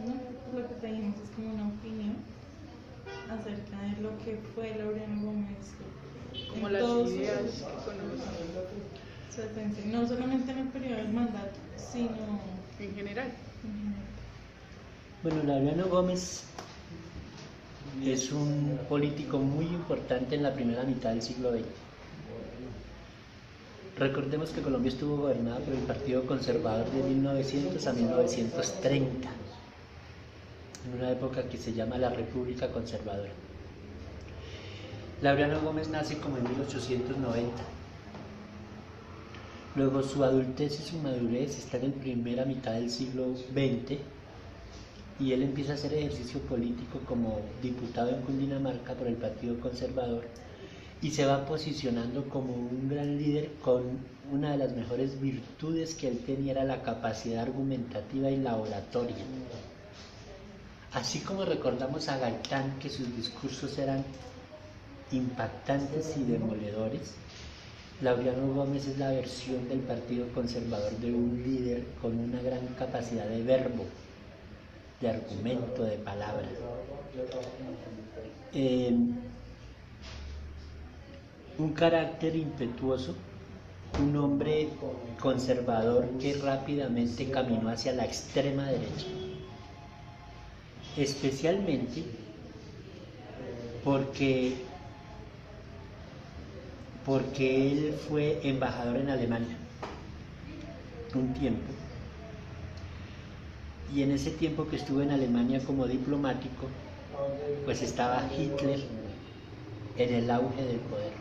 No, lo que pedimos es como una opinión acerca de lo que fue Laureano Gómez Como en las todos ideas sus, que conocen su esencia, no solamente en el periodo del mandato, sino en general. en general. Bueno, Laureano Gómez es un político muy importante en la primera mitad del siglo XX. Recordemos que Colombia estuvo gobernada por el Partido Conservador de 1900 a 1930, en una época que se llama la República Conservadora. Laureano Gómez nace como en 1890. Luego su adultez y su madurez están en primera mitad del siglo XX y él empieza a hacer ejercicio político como diputado en Cundinamarca por el Partido Conservador y se va posicionando como un gran líder con una de las mejores virtudes que él tenía, era la capacidad argumentativa y la oratoria. Así como recordamos a Gaitán, que sus discursos eran impactantes y demoledores, Laureano Gómez es la versión del Partido Conservador de un líder con una gran capacidad de verbo, de argumento, de palabra. Un carácter impetuoso, un hombre conservador que rápidamente caminó hacia la extrema derecha, especialmente porque él fue embajador en Alemania un tiempo, y en ese tiempo que estuvo en Alemania como diplomático, pues estaba Hitler en el auge del poder.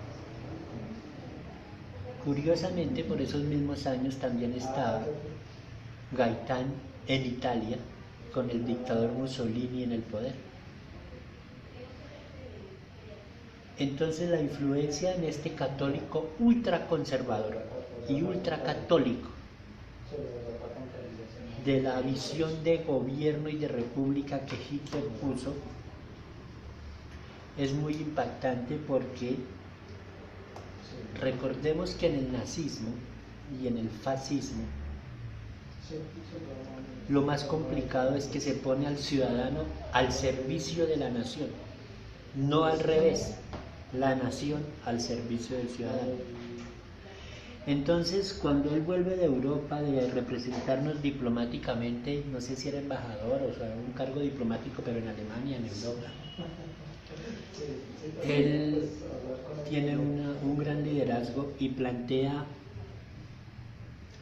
Curiosamente, por esos mismos años también estaba Gaitán en Italia con el dictador Mussolini en el poder. Entonces la influencia en este católico ultraconservador y ultracatólico de la visión de gobierno y de república que Hitler puso es muy impactante, porque recordemos que en el nazismo y en el fascismo lo más complicado es que se pone al ciudadano al servicio de la nación, no al revés, la nación al servicio del ciudadano. Entonces, cuando él vuelve de Europa de representarnos diplomáticamente, no sé si era embajador o sea, un cargo diplomático, pero en Alemania, en Europa, él tiene un gran liderazgo y plantea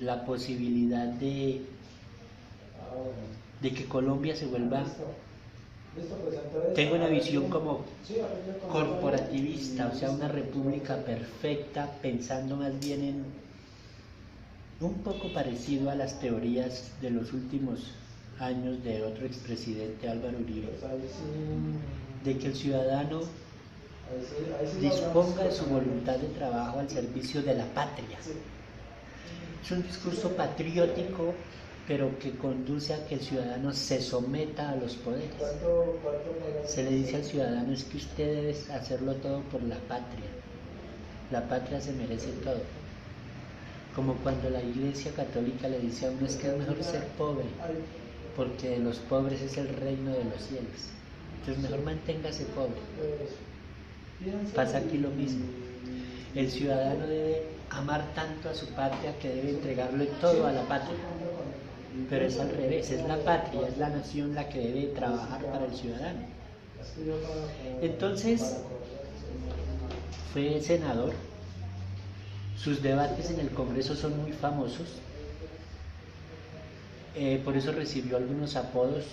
la posibilidad de que Colombia se vuelva, tengo una visión como corporativista, o sea, una república perfecta, pensando más bien en un poco parecido a las teorías de los últimos años de otro expresidente, Álvaro Uribe, de que el ciudadano disponga de su voluntad de trabajo al servicio de la patria. Es un discurso patriótico, pero que conduce a que el ciudadano se someta a los poderes. Se le dice al ciudadano: es que usted debe hacerlo todo por la patria. La patria se merece todo. Como cuando la Iglesia Católica le dice a uno: es que es mejor ser pobre, porque de los pobres es el reino de los cielos. Entonces mejor manténgase pobre. Pasa aquí lo mismo. El ciudadano debe amar tanto a su patria que debe entregarle todo a la patria. Pero es al revés, es la patria, es la nación la que debe trabajar para el ciudadano. Entonces, fue senador. Sus debates en el Congreso son muy famosos. Por eso recibió algunos apodos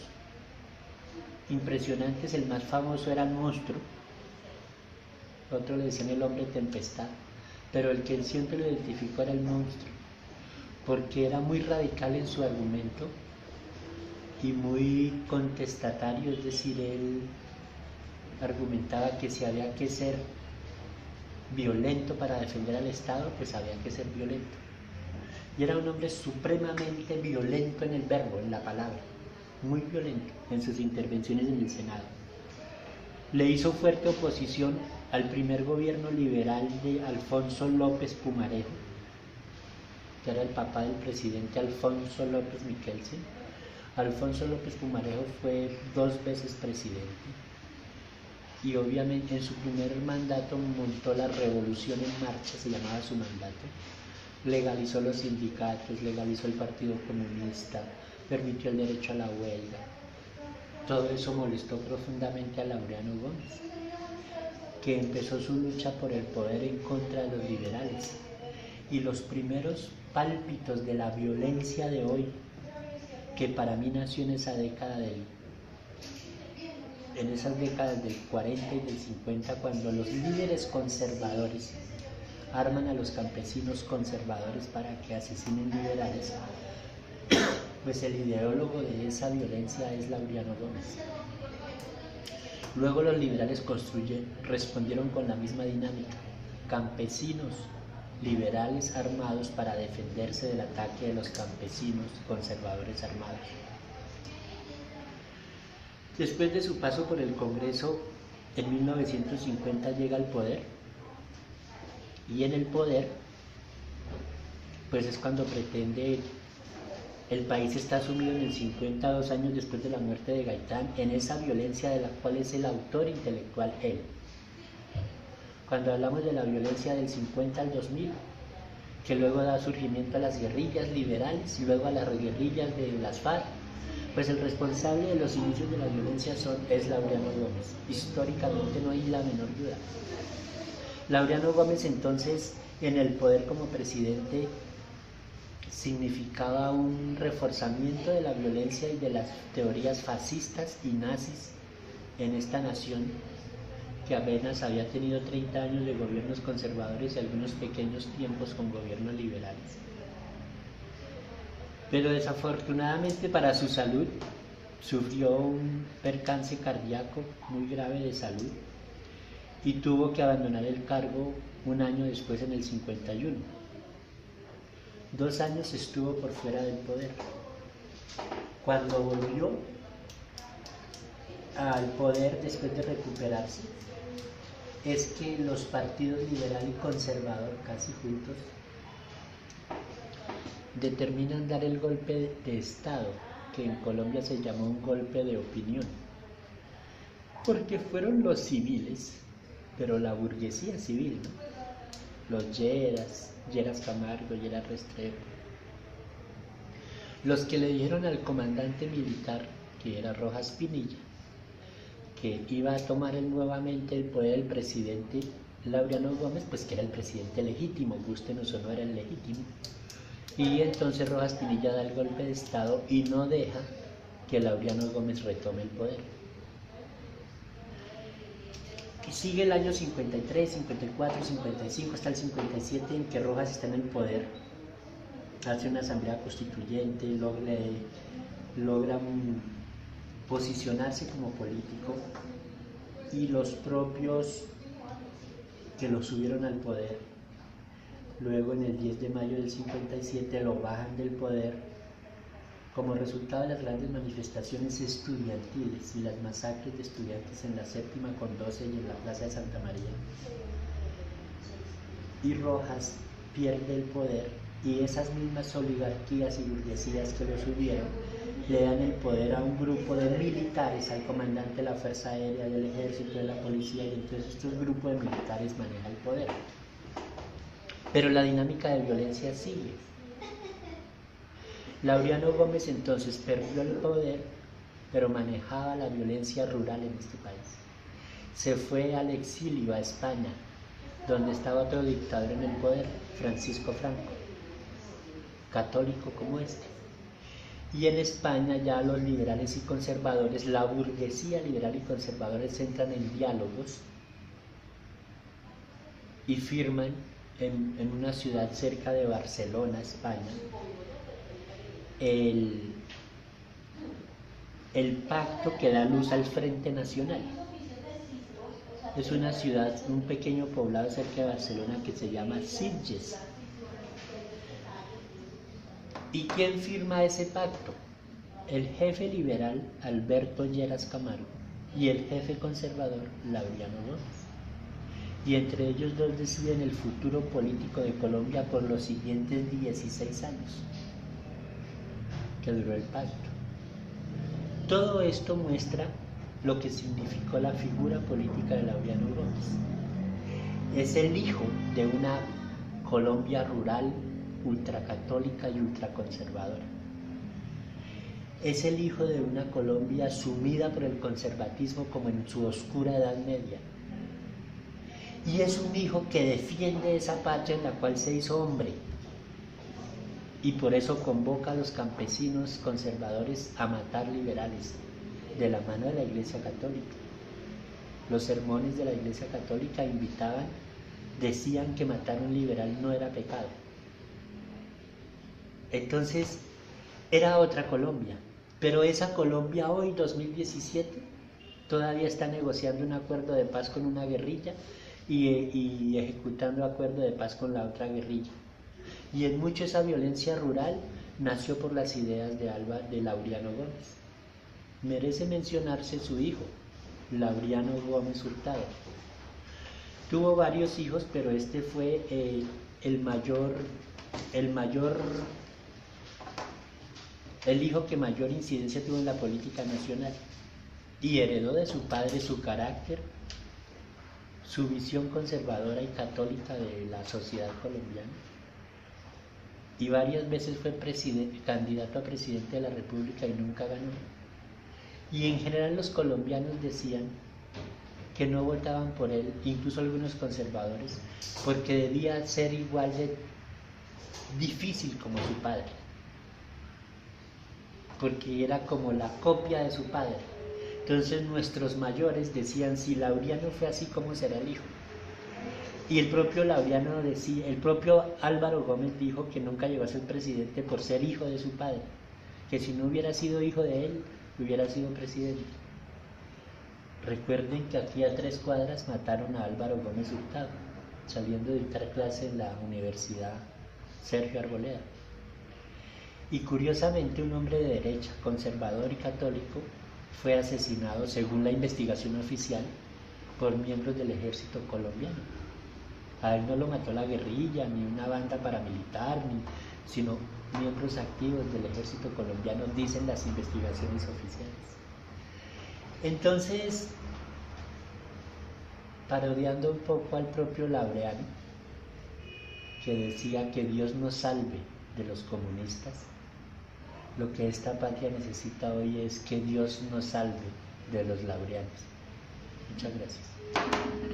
impresionantes. El más famoso era el monstruo. Otro le decían el hombre tempestad. Pero el que él siempre lo identificó era el monstruo, porque era muy radical en su argumento y muy contestatario. Es decir, él argumentaba que si había que ser violento para defender al Estado, pues había que ser violento. Y era un hombre supremamente violento en el verbo, en la palabra, muy violento en sus intervenciones en el Senado. Le hizo fuerte oposición al primer gobierno liberal de Alfonso López Pumarejo, que era el papá del presidente Alfonso López Miquelsen. Alfonso López Pumarejo fue 2 veces presidente y obviamente en su primer mandato montó la revolución en marcha, se llamaba su mandato, legalizó los sindicatos, legalizó el Partido Comunista, permitió el derecho a la huelga. Todo eso molestó profundamente a Laureano Gómez, que empezó su lucha por el poder en contra de los liberales. Y los primeros pálpitos de la violencia de hoy, que para mí nació en esa década en esas décadas del 40 y del 50, cuando los líderes conservadores arman a los campesinos conservadores para que asesinen liberales, pues el ideólogo de esa violencia es Laureano Gómez. Luego los liberales respondieron con la misma dinámica: campesinos liberales armados para defenderse del ataque de los campesinos conservadores armados. Después de su paso por el Congreso, en 1950 llega al poder, y en el poder pues es cuando pretende, el país está sumido en el 52 años después de la muerte de Gaitán, en esa violencia de la cual es el autor intelectual él. Cuando hablamos de la violencia del 50 al 2000, que luego da surgimiento a las guerrillas liberales y luego a las guerrillas de las FARC, pues el responsable de los inicios de la violencia es Laureano Gómez. Históricamente no hay la menor duda. Laureano Gómez entonces en el poder como presidente significaba un reforzamiento de la violencia y de las teorías fascistas y nazis en esta nación que apenas había tenido 30 años de gobiernos conservadores y algunos pequeños tiempos con gobiernos liberales. Pero desafortunadamente para su salud sufrió un percance cardíaco muy grave de salud y tuvo que abandonar el cargo un año después, en el 51. 2 años estuvo por fuera del poder. Cuando volvió al poder después de recuperarse, es que los partidos liberal y conservador, casi juntos, determinan dar el golpe de Estado, que en Colombia se llamó un golpe de opinión, porque fueron los civiles, pero la burguesía civil, ¿no? Los Lleras Camargo, Lleras Restrepo, los que le dijeron al comandante militar, que era Rojas Pinilla, que iba a tomar nuevamente el poder del presidente Laureano Gómez, pues que era el presidente legítimo, gústenos o no, era el legítimo. Y entonces Rojas Pinilla da el golpe de Estado y no deja que Laureano Gómez retome el poder. Y sigue el año 53, 54, 55, hasta el 57, en que Rojas está en el poder. Hace una asamblea constituyente, logra posicionarse como político, y los propios que lo subieron al poder, luego en el 10 de mayo del 57 lo bajan del poder como resultado de las grandes manifestaciones estudiantiles y las masacres de estudiantes en la 7ª con 12 y en la Plaza de Santa María. Y Rojas pierde el poder, y esas mismas oligarquías y burguesías que lo subieron le dan el poder a un grupo de militares, al comandante de la Fuerza Aérea, del Ejército, de la Policía, y entonces estos grupos de militares manejan el poder. Pero la dinámica de violencia sigue. Laureano Gómez entonces perdió el poder, pero manejaba la violencia rural en este país. Se fue al exilio a España, donde estaba otro dictador en el poder, Francisco Franco, católico como este. Y en España ya los liberales y conservadores, la burguesía liberal y conservadores, entran en diálogos y firman en una ciudad cerca de Barcelona, España, el pacto que da luz al Frente Nacional. Es una ciudad, un pequeño poblado cerca de Barcelona que se llama Sitges. ¿Y quién firma ese pacto? El jefe liberal Alberto Lleras Camargo y el jefe conservador Laureano Gómez. y entre ellos dos deciden el futuro político de Colombia por los siguientes 16 años que duró el pacto. Todo esto muestra lo que significó la figura política de Laureano Gómez. Es el hijo de una Colombia rural, ultracatólica y ultraconservadora. Es el hijo de una Colombia sumida por el conservatismo como en su oscura Edad Media. Y es un hijo que defiende esa patria en la cual se hizo hombre. Y por eso convoca a los campesinos conservadores a matar liberales, de la mano de la Iglesia Católica. Los sermones de la Iglesia Católica decían que matar a un liberal no era pecado. Entonces, era otra Colombia. Pero esa Colombia hoy, 2017, todavía está negociando un acuerdo de paz con una guerrilla y ejecutando acuerdo de paz con la otra guerrilla. Y en mucho esa violencia rural nació por las ideas de Laureano Gómez. Merece mencionarse su hijo, Laureano Gómez Hurtado. Tuvo varios hijos, pero este fue el hijo que mayor incidencia tuvo en la política nacional, y heredó de su padre su carácter, su visión conservadora y católica de la sociedad colombiana, y varias veces fue candidato a presidente de la República y nunca ganó. Y en general los colombianos decían que no votaban por él, incluso algunos conservadores, porque debía ser igual de difícil como su padre, porque era como la copia de su padre. Entonces nuestros mayores decían, si Laureano fue así, ¿cómo será el hijo? Y el propio Laureano decía, el propio Álvaro Gómez dijo que nunca llegó a ser presidente por ser hijo de su padre, que si no hubiera sido hijo de él, hubiera sido presidente. Recuerden que aquí a 3 cuadras mataron a Álvaro Gómez Hurtado, saliendo de dictar clase en la Universidad Sergio Arboleda. Y curiosamente un hombre de derecha, conservador y católico, fue asesinado, según la investigación oficial, por miembros del ejército colombiano. A él no lo mató la guerrilla, ni una banda paramilitar, sino miembros activos del ejército colombiano, dicen las investigaciones oficiales. Entonces, parodiando un poco al propio Laureano, que decía que Dios nos salve de los comunistas, lo que esta patria necesita hoy es que Dios nos salve de los laureanos. Muchas gracias.